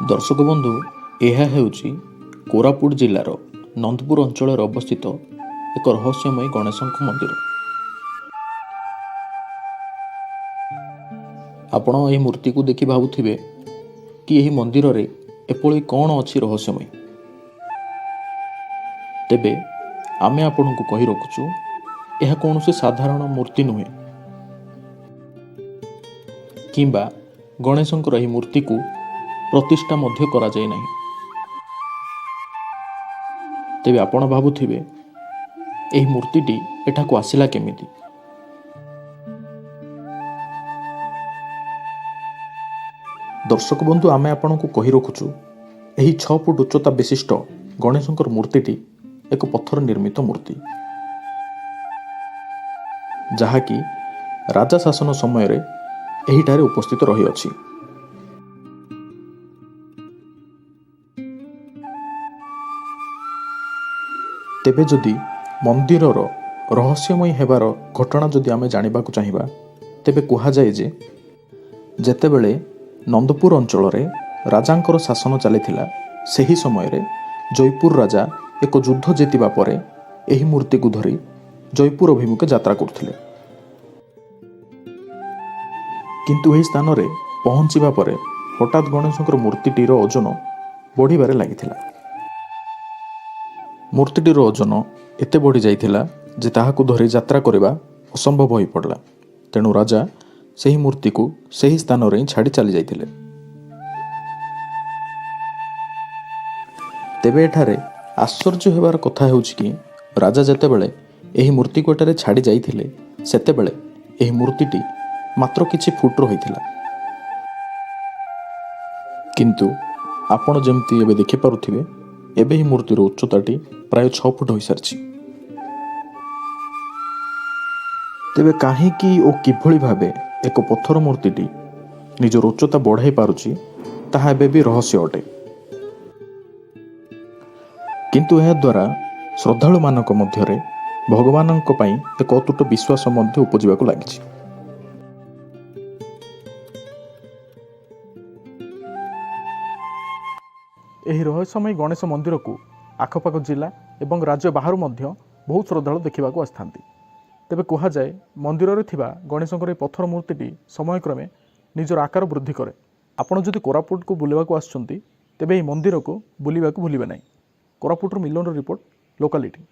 दर्शक बंधु यह हेउची कोरापुट जिलार नंदपुर अंचल अवस्थित एक रहस्यमय गणेश मंदिर। आपण यह मूर्ति को देखि भावुथिबे कि यह मंदिर रे एपଳି कौन अछि रहस्यमय। तेबे आमे आपण को कहि रखुछु यह कौन से साधारण मूर्ति नुहे किंबा गणेशंकर यह मूर्ति को प्रतिष्ठा मध्य करा जाय नहीं। तेबे आपण भाबुथिबे एही मूर्तिटी एठाकू आसिला केमिति। दर्शक बंधु आमे आपण को कहि रखुछु एही 6 फुट उच्चता विशिष्ट गणेशंकर मूर्तिटी एक पत्थर निर्मित मूर्ति, जहाँकि राजा शासन समय रे एहिठारे उपस्थित रही अछि। तेबे जदि मंदिरर रहस्यमय हेबार घटना जदि आमे जानिबाकु चाहिबा तेबे कुहा जाए जे जेतेबेले नंदपुर अंचल रे राजांकर शासन चलीथिला सेही समय रे जयपुर राजा एक युद्ध जीतिबा परे एही मूर्ति को धरी जयपुर अभिमुखे यात्रा करथिले, किंतु एही स्थान रे पहुंचिबा परे हठात गणेशंकर मूर्तिटीर ओजन बढ़िबारे लागिथिला। मूर्तिटीर ओजन एते बढ़ी जाइथिला जे ताहाकू धरी यात्रा करिबा असंभव होई पड़ला। तेणु राजा सेही मूर्ति को सेही स्थान रे छाड़ी चली जाइथिले। तेबे एठारे आश्चर्य हेबार कथा हेउछि कि राजा जेतेबेले एही मूर्ति को एठारे छाड़ी जाइथिले सेतेबेले एही मूर्तिटी मात्र किछि फुटर होइथिला, किंतु आपण जेमति एबे देखि पारुथिबे एबे ही मूर्तिर उच्चताटी प्राय 6 फुट हो सारी। तेबे काहीकि ओ किभଳି भाबे एक पत्थर मूर्तिटी निजर उच्चता बढ़ाई पारुछि ताहा एबे भी रहस्य अटे, किंतु एहा द्वारा श्रद्धालु मानक मध्यरे भगवानक पई एक अतुट विश्वास मध्य उपजिबाकु लागिछि। एही रहस्यमय गणेश मंदिर को आखपाख जिला एवं राज्य बाहर मध्य बहुत श्रद्धालु देखा आसथांती। तेबे कहा जाए मंदिर रे थिबा गणेशंकर पत्थर मूर्तिटी समयक्रमे निजर आकार वृद्धि करे। आपण जदि कोरापुट को बुलवाक आसुचंती तेबे एही मंदिर को बुलिबाकू भूलिबे नाही। कोरापुटर मिलन रिपोर्ट लोकालिटी।